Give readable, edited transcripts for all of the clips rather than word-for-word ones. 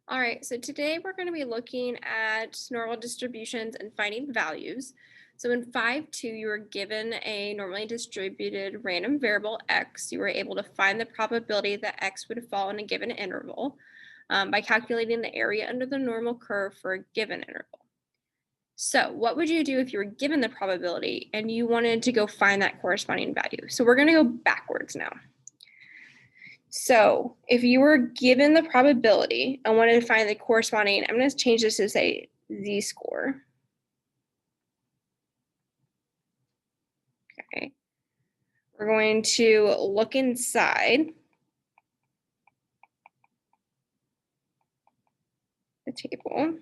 All right, so today we're going to be looking at normal distributions and finding values. So in 5.2, you were given a normally distributed random variable x. You were able to find the probability that x would fall in a given interval by calculating the area under the normal curve for a given interval. So what would you do if you were given the probability and you wanted to go find that corresponding value? So we're going to go backwards now. So if you were given the probability and wanted to find the corresponding, I'm going to change this to say z-score. Okay. We're going to look inside the table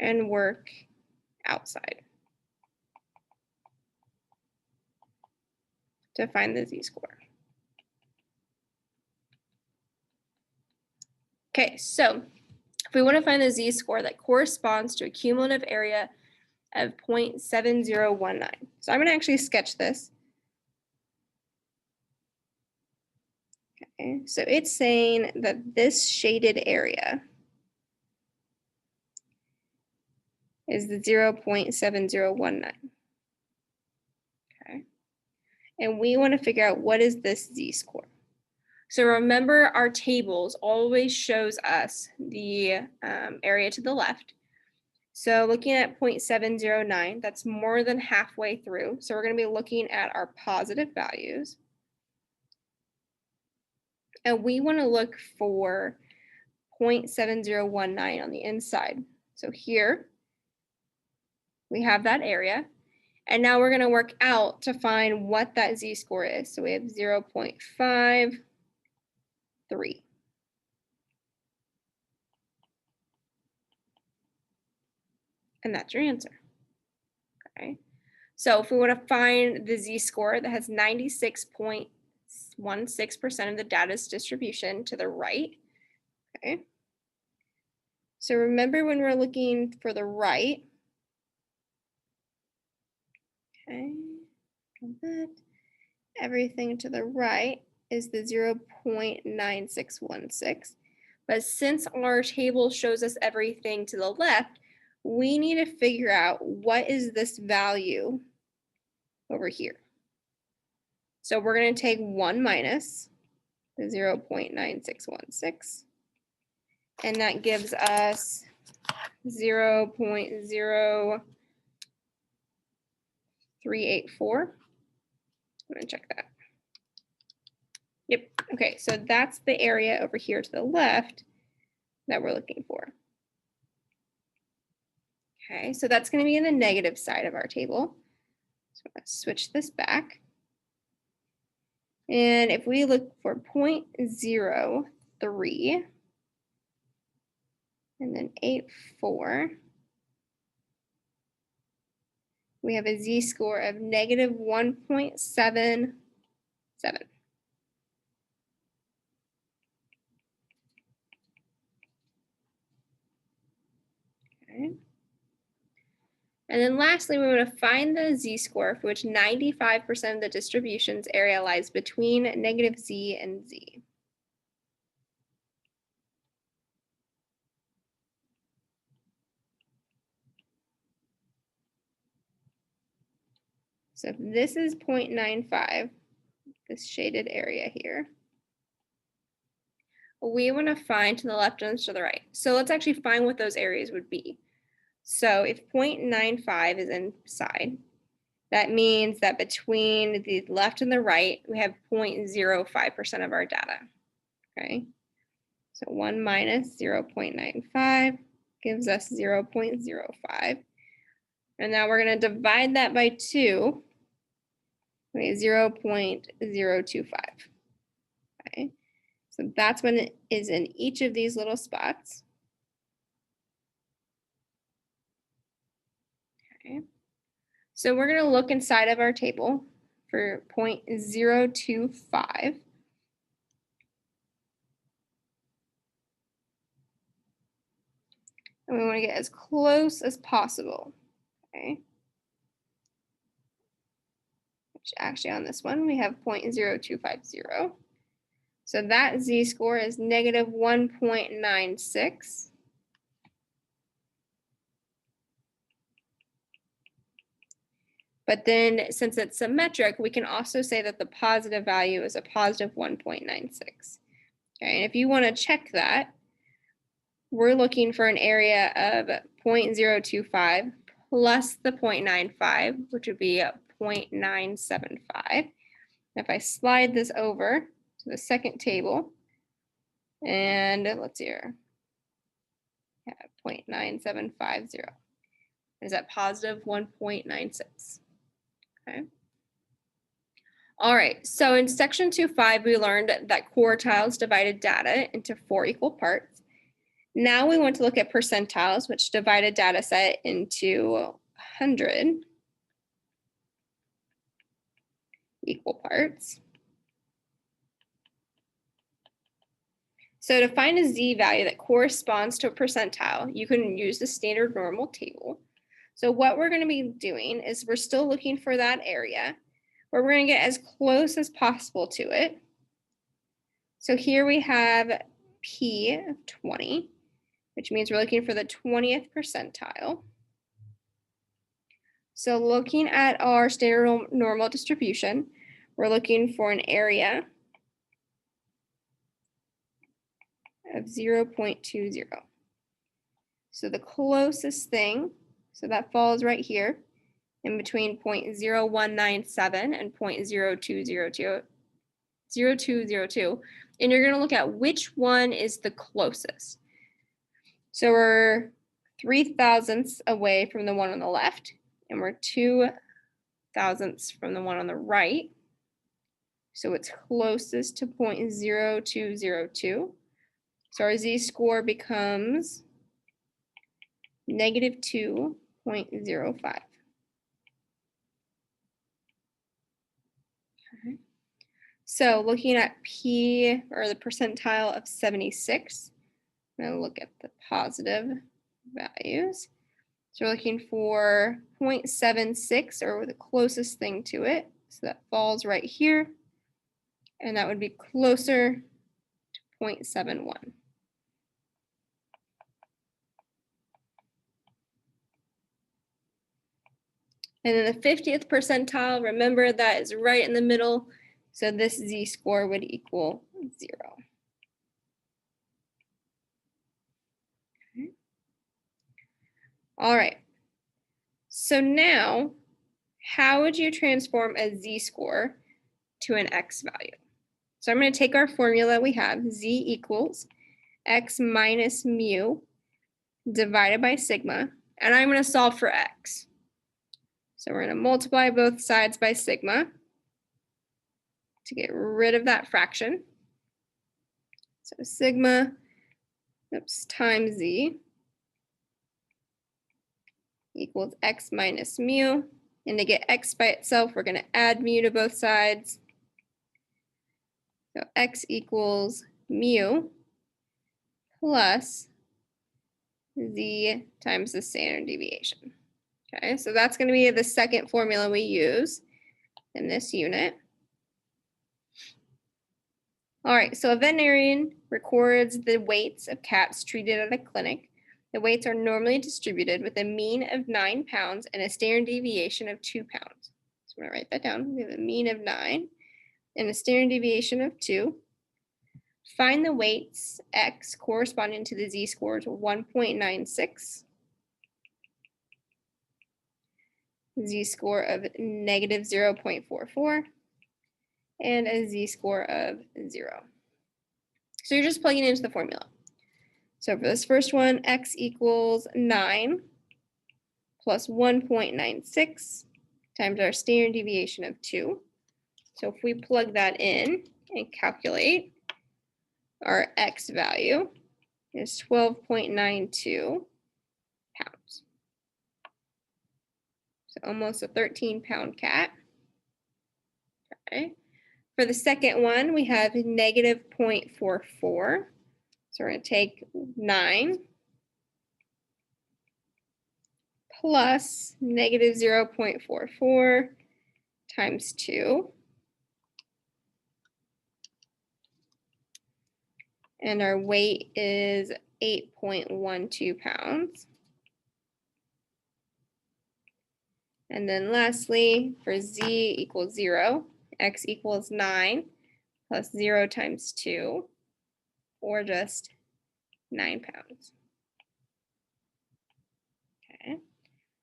and work outside to find the z-score. Okay, so if we want to find the z-score that corresponds to a cumulative area of 0.7019. So I'm going to actually sketch this. Okay, so it's saying that this shaded area is the 0.7019. Okay, and we want to figure out what is this z-score. So remember, our tables always shows us the area to the left. So looking at 0.709, that's more than halfway through. So we're going to be looking at our positive values. And we want to look for 0.7019 on the inside. So here we have that area. And now we're going to work out to find what that z-score is. So we have 0.53. And that's your answer. Okay. So if we want to find the z-score that has 96.16% of the data's distribution to the right, okay. So remember when we're looking for the right, okay, everything to the right is the 0.9616. But since our table shows us everything to the left, we need to figure out what is this value over here. So we're going to take 1 minus the 0.9616, and that gives us 0.0384. I'm going to check that. Yep. Okay, so that's the area over here to the left that we're looking for. Okay, so that's going to be in the negative side of our table. So let's switch this back. And if we look for 0.03 and then 84, we have a z-score of negative 1.77. Okay. And then lastly, we want to find the z-score for which 95% of the distribution's area lies between negative z and z. So if this is 0.95, this shaded area here, we want to find to the left and to the right. So let's actually find what those areas would be. So if 0.95 is inside, that means that between the left and the right, we have 0.05% of our data, okay? So 1 minus 0.95 gives us 0.05. And now we're going to divide that by 2, okay, 0.025, okay? So that's when it is in each of these little spots. Okay. So we're going to look inside of our table for 0.025. And we want to get as close as possible, okay? Which actually on this one, we have 0.0250. So that z-score is negative 1.96. But then since it's symmetric, we can also say that the positive value is a positive 1.96. Okay, and if you want to check that, we're looking for an area of 0.025 plus the 0.95, which would be 0.975. If I slide this over to the second table, and let's see here, 0.9750 is that positive 1.96. Okay. All right, so in section 2.5, we learned that quartiles divided data into 4 equal parts. Now we want to look at percentiles, which divide a data set into 100 equal parts. So to find a z-value that corresponds to a percentile, you can use the standard normal table. So what we're going to be doing is we're still looking for that area where we're going to get as close as possible to it. So here we have P of 20, which means we're looking for the 20th percentile. So looking at our standard normal distribution, we're looking for an area of 0.20. So the closest thing, so that falls right here in between 0.0197 and 0.0202, and you're going to look at which one is the closest. So we're 0.03 away from the one on the left, and we're 0.02 from the one on the right. So it's closest to 0.0202. So our z-score becomes negative 2.05. So looking at P, or the percentile of 76, I'm going to look at the positive values. So we're looking for 0.76, or the closest thing to it. So that falls right here, and that would be closer to 0.71. And then the 50th percentile, remember that is right in the middle. So this z-score would equal 0. Okay. All right. So now, how would you transform a z-score to an x value? So I'm going to take our formula we have, z equals x minus mu divided by sigma, and I'm going to solve for x. So we're going to multiply both sides by sigma to get rid of that fraction. So sigma, times z equals x minus mu. And to get x by itself, we're going to add mu to both sides. So x equals mu plus z times the standard deviation. Okay, so that's going to be the second formula we use in this unit. All right, so a veterinarian records the weights of cats treated at a clinic. The weights are normally distributed with a mean of 9 pounds and a standard deviation of 2 pounds. So I'm going to write that down. We have a mean of 9 and a standard deviation of 2. Find the weights x corresponding to the z-scores 1.96, z-score of negative 0.44, and a z-score of 0. So you're just plugging into the formula. So for this first one, x equals 9 plus 1.96 times our standard deviation of 2. So if we plug that in and calculate, our x value is 12.92 pounds. So almost a 13-pound cat. Okay. For the second one, we have negative 0.44. So we're going to take 9 plus negative 0.44 times 2. And our weight is 8.12 pounds. And then lastly, for z equals 0, x equals 9 plus 0 times 2, or just 9 pounds. Okay.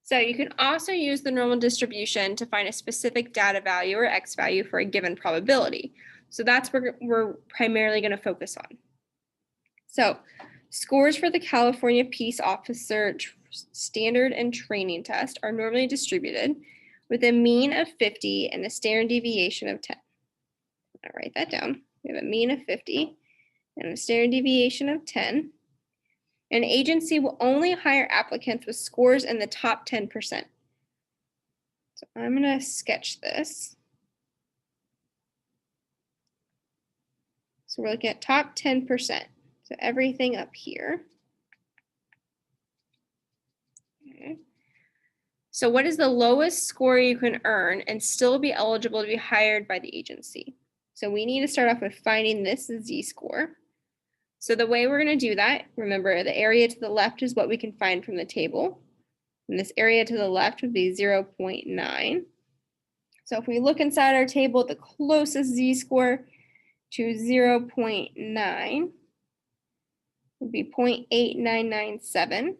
So you can also use the normal distribution to find a specific data value or x value for a given probability. So that's what we're primarily going to focus on. So scores for the California Peace Officer Standard and Training Test are normally distributed with a mean of 50 and a standard deviation of 10. I'll write that down. We have a mean of 50 and a standard deviation of 10. An agency will only hire applicants with scores in the top 10%. So I'm going to sketch this. So we're looking at top 10%. So everything up here. Okay. So what is the lowest score you can earn and still be eligible to be hired by the agency? So we need to start off with finding this z-score. So the way we're going to do that, remember the area to the left is what we can find from the table. And this area to the left would be 0.9. So if we look inside our table, the closest z-score to 0.9 would be 0.8997.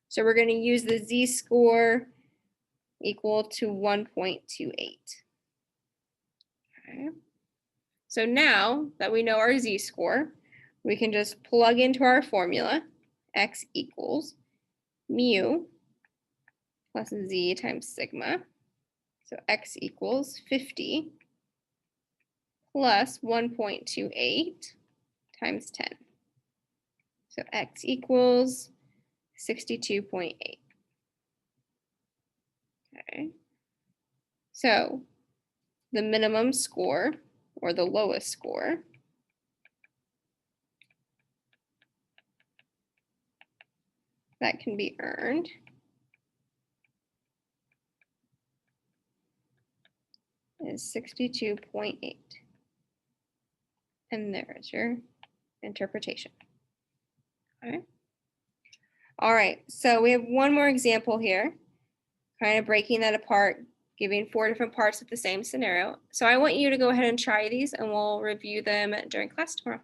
So we're going to use the z-score equal to 1.28. Okay. So now that we know our z-score, we can just plug into our formula, x equals mu plus z times sigma. So x equals 50 plus 1.28 times 10. So x equals 62.8. Okay. So the minimum score, or the lowest score, that can be earned is 62.8. And there's your interpretation. Okay. All right, so we have one more example here, kind of breaking that apart, giving 4 different parts of the same scenario. So I want you to go ahead and try these and we'll review them during class tomorrow.